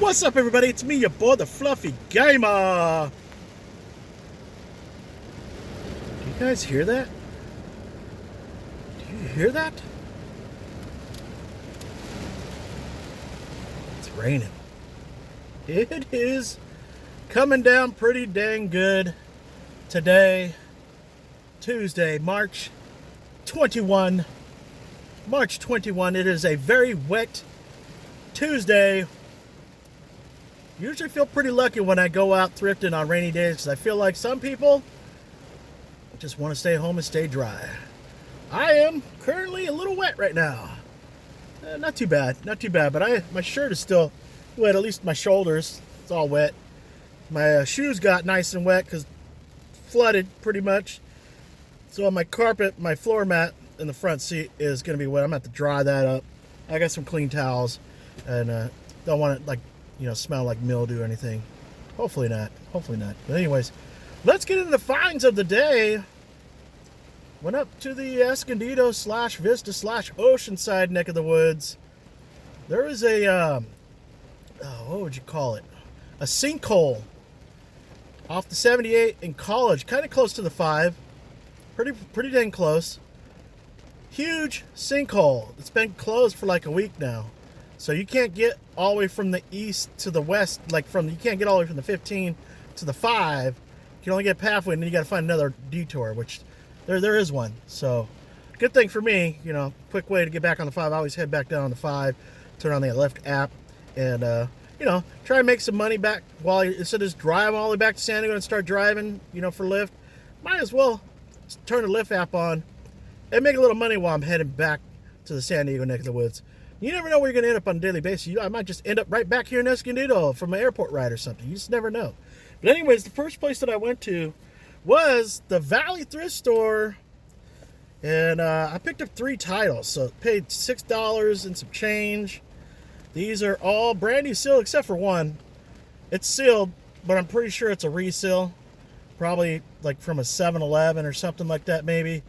What's up, everybody? It's me, your boy, the Fluffy Gamer. Do you guys hear that? Do you hear that? It's raining. It is coming down pretty dang good today, Tuesday, March 21. March 21. It is a very wet Tuesday. Usually feel pretty lucky when I go out thrifting on rainy days because I feel like some people just want to stay home and stay dry. I am currently a little wet right now. Not too bad, but my shirt is still wet, at least my shoulders. It's all wet. My shoes got nice and wet because flooded pretty much. So my carpet, my floor mat in the front seat is going to be wet. I'm going to have to dry that up. I got some clean towels and don't want it smell like mildew or anything. Hopefully not. But anyways, let's get into the finds of the day. Went up to the Escondido / Vista / Oceanside neck of the woods. There is a, what would you call it? A sinkhole off the 78 in College, kind of close to the 5. Pretty dang close. Huge sinkhole. It's been closed for like a week now. So you can't get all the way from the east to the west, you can't get all the way from the 15 to the 5. You can only get halfway, and then you got to find another detour, which there is one. So good thing for me, quick way to get back on the 5. I always head back down on the 5, turn on the LYFT app, and try and make some money back while instead of just drive all the way back to San Diego and start driving, for Lyft. Might as well turn the Lyft app on and make a little money while I'm heading back to the San Diego neck of the woods. You never know where you're going to end up on a daily basis. I might just end up right back here in Escondido from an airport ride or something. You just never know. But anyways, the first place that I went to was the Valley Thrift Store. And I picked up 3 titles. So paid $6 and some change. These are all brand new sealed except for one. It's sealed, but I'm pretty sure it's a reseal. Probably like from a 7-Eleven or something like that maybe.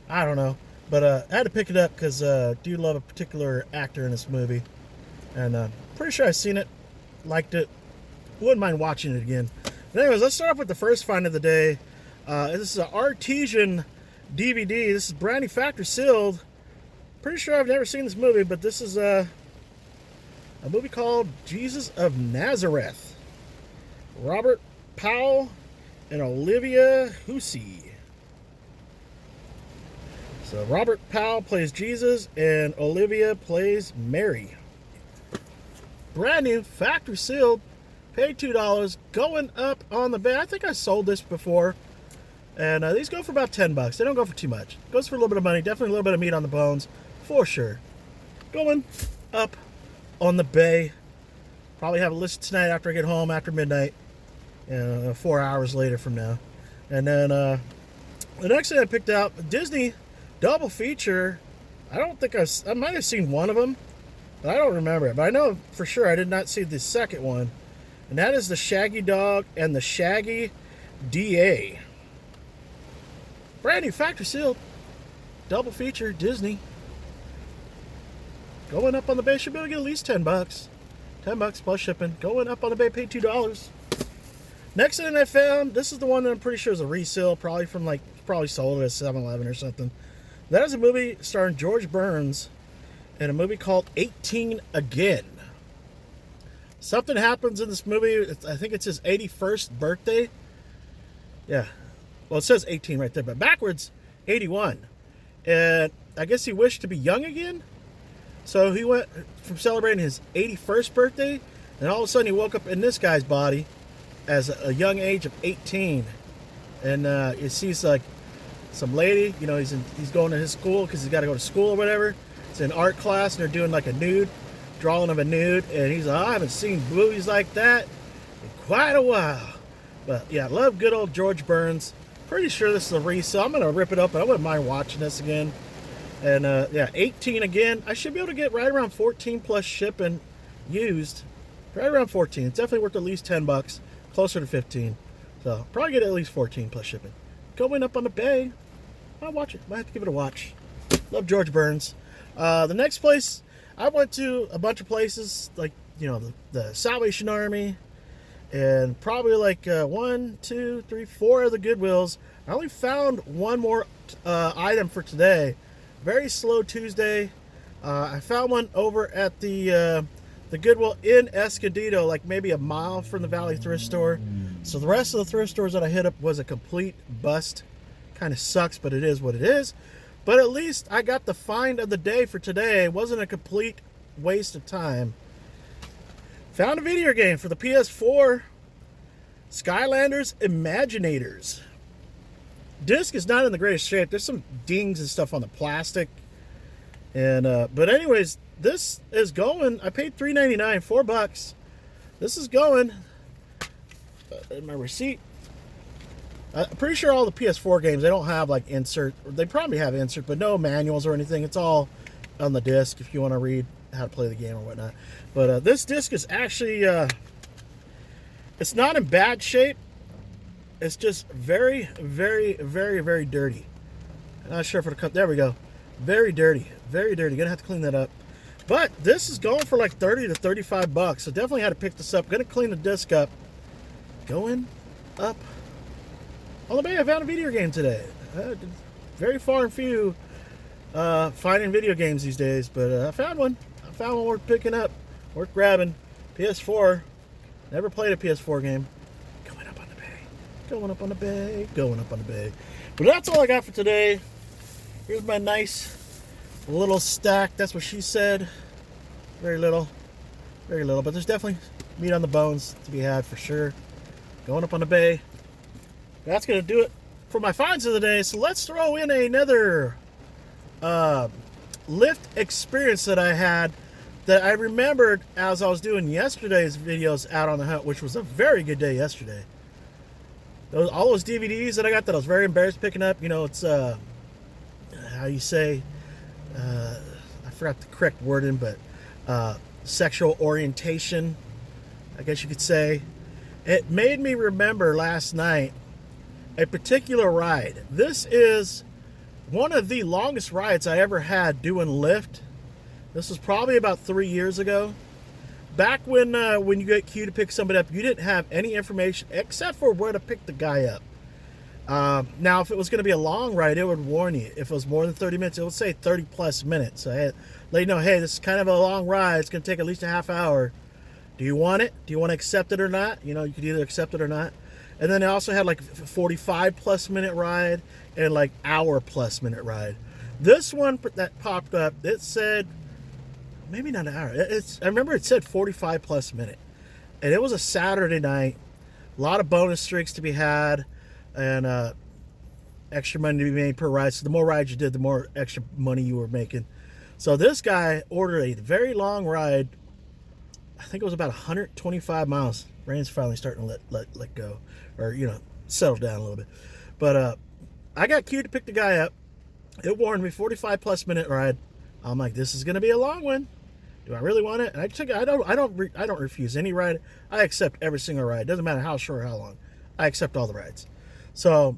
I don't know. But I had to pick it up because I do love a particular actor in this movie. And pretty sure I've seen it, liked it, wouldn't mind watching it again. But anyways, let's start off with the first find of the day. This is an Artesian DVD. This is brand new factory sealed. Pretty sure I've never seen this movie, but this is a movie called Jesus of Nazareth. Robert Powell and Olivia Hussey. So Robert Powell plays Jesus and Olivia plays Mary. Brand new, factory sealed, paid $2, going up on the bay. I think I sold this before. And these go for about $10. They don't go for too much. Goes for a little bit of money, definitely a little bit of meat on the bones, for sure. Going up on the bay. Probably have a list tonight after I get home after midnight. 4 hours later from now. And then the next thing I picked out, Disney double feature. I might have seen one of them, but I don't remember it. But I know for sure I did not see the second one, and that is the Shaggy Dog and the Shaggy DA. Brand new, factory sealed, double feature, Disney. Going up on the bay, should be able to get at least $10. $10 plus shipping. Going up on the bay, paid $2. Next thing I found, this is the one that I'm pretty sure is a resale, probably sold at a 7-Eleven or something. That is a movie starring George Burns in a movie called 18 Again. Something happens in this movie. I think it's his 81st birthday. Yeah. Well, it says 18 right there, but backwards, 81. And I guess he wished to be young again. So he went from celebrating his 81st birthday, and all of a sudden he woke up in this guy's body as a young age of 18. And he sees like some lady, he's going to his school because he's got to go to school or whatever. It's an art class and they're doing like a drawing of a nude, and he's like, I haven't seen movies like that in quite a while. But yeah, I love good old George Burns. Pretty sure this is a resale. I'm gonna rip it up, but I wouldn't mind watching this again. And 18 again. I should be able to get right around 14 plus shipping used. Right around 14. It's definitely worth at least $10, closer to 15. So probably get at least 14 plus shipping. Going up on the bay. I'll watch it. Might have to give it a watch. Love George Burns. The next place, I went to a bunch of places, like the Salvation Army, and probably like 1, 2, 3, 4 of the Goodwills. I only found one more item for today. Very slow Tuesday. I found one over at the Goodwill in Escondido, like maybe a mile from the Valley Thrift Store. So the rest of the thrift stores that I hit up was a complete bust. Kind of sucks, but it is what it is. But at least I got the find of the day for today. It wasn't a complete waste of time. Found a video game for the PS4. Skylanders Imaginators. Disc is not in the greatest shape. There's some dings and stuff on the plastic. And but anyways, this is going. I paid $3.99, $4. This is going. In my receipt. I'm pretty sure all the PS4 games, they don't have like insert. They probably have insert, but no manuals or anything. It's all on the disc if you want to read how to play the game or whatnot. But this disc is actually, it's not in bad shape. It's just very, very, very, very dirty. I'm not sure if it'll come. There we go. Very dirty. Very dirty. Gonna have to clean that up. But this is going for like 30 to 35 bucks. So definitely had to pick this up. Gonna clean the disc up. Going up. On the bay, I found a video game today. Very far and few finding video games these days, but I found one. I found one worth picking up, worth grabbing. PS4. Never played a PS4 game. Going up on the bay. Going up on the bay. Going up on the bay. But that's all I got for today. Here's my nice little stack. That's what she said. Very little. Very little. But there's definitely meat on the bones to be had for sure. Going up on the bay. That's going to do it for my finds of the day. So let's throw in another LYFT experience that I had that I remembered as I was doing yesterday's videos out on the hunt, which was a very good day yesterday. All those DVDs that I got that I was very embarrassed picking up, it's, how you say, I forgot the correct wording, but sexual orientation, I guess you could say. It made me remember last night a particular ride. This is one of the longest rides I ever had doing LYFT. This was probably about 3 years ago. Back when you get queued to pick somebody up, you didn't have any information except for where to pick the guy up. Now, if it was going to be a long ride, it would warn you. If it was more than 30 minutes, it would say 30 plus minutes. So I had, let you know, hey, this is kind of a long ride. It's going to take at least a half hour. Do you want it? Do you want to accept it or not? You could either accept it or not. And then they also had like a 45 plus minute ride and like hour plus minute ride. This one that popped up, it said, maybe not an hour. I remember it said 45 plus minute. And it was a Saturday night. A lot of bonus streaks to be had. And extra money to be made per ride. So the more rides you did, the more extra money you were making. So this guy ordered a very long ride. I think it was about 125 miles. Rain's finally starting to let go, or settle down a little bit. But I got queued to pick the guy up. It warned me 45 plus minute ride. I'm like, this is gonna be a long one. Do I really want it? And I took it. I don't refuse any ride. I accept every single ride. Doesn't matter how short or how long. I accept all the rides. So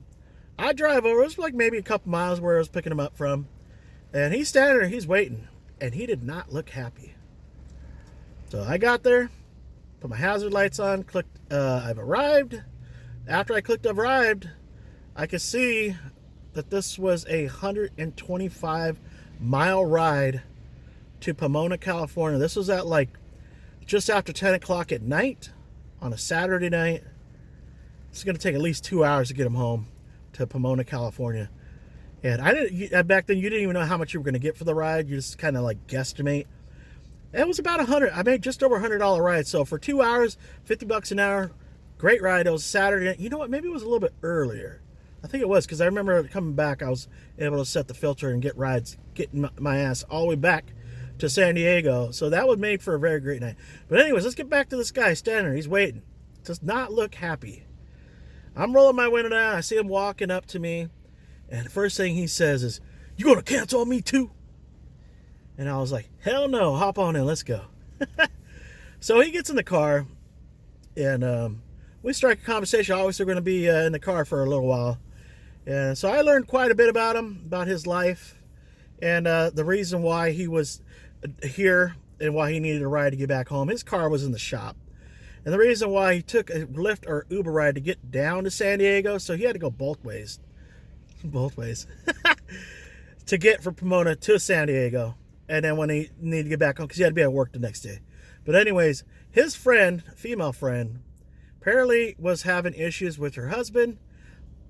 I drive over. It was like maybe a couple miles where I was picking him up from, and he's standing there. He's waiting, and he did not look happy. So I got there, put my hazard lights on, clicked, I've arrived. After I clicked arrived, I could see that this was a 125 mile ride to Pomona, California. This was at like just after 10 o'clock at night on a Saturday night. It's going to take at least 2 hours to get him home to Pomona, California. And back then you didn't even know how much you were going to get for the ride. You just kind of like guesstimate. It was about $100. I made just over $100 ride. So for 2 hours, $50 an hour, great ride. It was Saturday. You know what? Maybe it was a little bit earlier. I think it was, because I remember coming back, I was able to set the filter and get rides, getting my ass all the way back to San Diego. So that was made for a very great night. But anyways, let's get back to this guy standing there. He's waiting. Does not look happy. I'm rolling my window down. I see him walking up to me. And the first thing he says is, "You gonna cancel on me too?" And I was like, hell no, hop on in, let's go. So he gets in the car, and we strike a conversation. Obviously, we're going to be in the car for a little while. And so I learned quite a bit about him, about his life, and the reason why he was here and why he needed a ride to get back home. His car was in the shop. And the reason why he took a Lyft or Uber ride to get down to San Diego, so he had to go both ways. Both ways. To get from Pomona to San Diego. And then when he needed to get back home, because he had to be at work the next day. But anyways, his friend, female friend, apparently was having issues with her husband.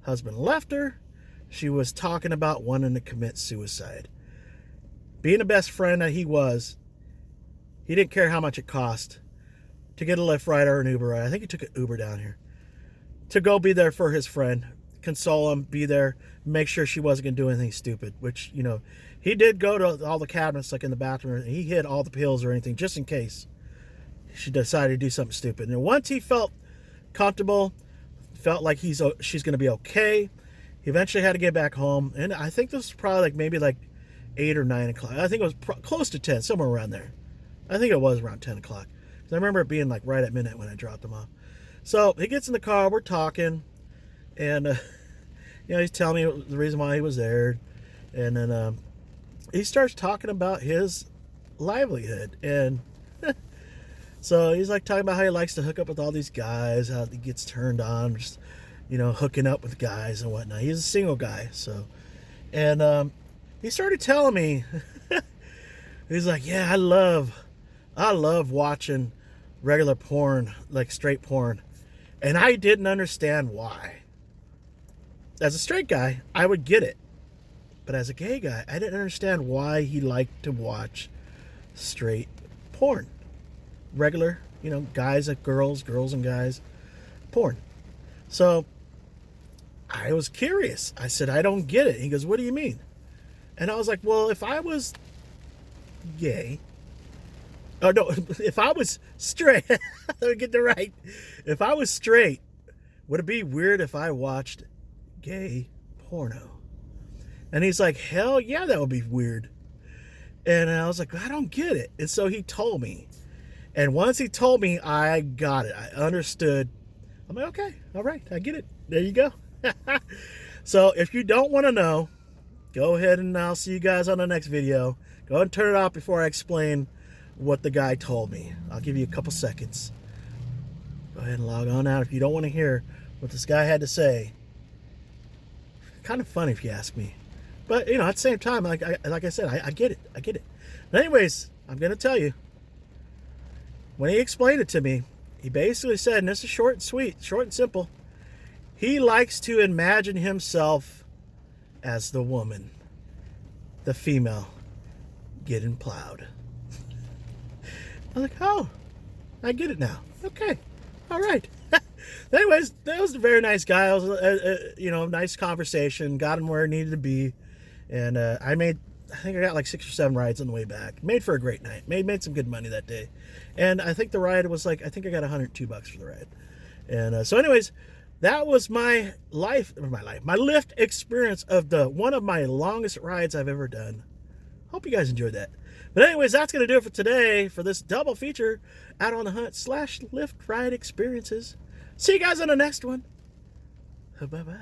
Husband left her. She was talking about wanting to commit suicide. Being the best friend that he was, he didn't care how much it cost to get a Lyft ride or an Uber ride. I think he took an Uber down here. To go be there for his friend, console him, be there, make sure she wasn't going to do anything stupid. Which, you know, he did go to all the cabinets, like in the bathroom, and he hid all the pills or anything, just in case she decided to do something stupid. And once he felt comfortable, felt like she's going to be okay, he eventually had to get back home. And I think this was probably like maybe like 8 or 9 o'clock. I think it was close to 10, somewhere around there. I think it was around 10 o'clock. I remember it being like right at midnight when I dropped him off. So he gets in the car, we're talking, and you know, he's telling me the reason why he was there, and then he starts talking about his livelihood, and so he's like talking about how he likes to hook up with all these guys, how he gets turned on, just, you know, hooking up with guys and whatnot. He's a single guy, so, and he started telling me, he's like, yeah, I love watching regular porn, like straight porn. And I didn't understand why. As a straight guy, I would get it. But as a gay guy, I didn't understand why he liked to watch straight porn. Regular, you know, guys and girls, girls and guys, porn. So I was curious. I said, I don't get it. He goes, what do you mean? And I was like, well, if I was gay, oh no, if I was straight, let me get that right. If I was straight, would it be weird if I watched gay porno? And he's like, hell yeah, that would be weird. And I was like, I don't get it. And so he told me. And once he told me, I got it. I understood. I'm like, okay, all right, I get it. There you go. So if you don't want to know, go ahead and I'll see you guys on the next video. Go ahead and turn it off before I explain what the guy told me. I'll give you a couple seconds. Go ahead and log on out if you don't want to hear what this guy had to say. Kind of funny if you ask me. But, you know, at the same time, like I said, I get it. I get it. But anyways, I'm going to tell you. When he explained it to me, he basically said, and this is short and sweet, short and simple, he likes to imagine himself as the woman, the female, getting plowed. I'm like, oh, I get it now. Okay, all right. Anyways, that was a very nice guy. It was, you know, nice conversation. Got him where he needed to be, and I think I got like 6 or 7 rides on the way back. Made for a great night. Made some good money that day, and I think the ride was like, I think I got $102 for the ride. And so, anyways, that was my Lyft experience of one of my longest rides I've ever done. Hope you guys enjoyed that. But anyways, that's going to do it for today for this double feature, Out on the Hunt / Lyft ride experiences. See you guys on the next one. Bye-bye.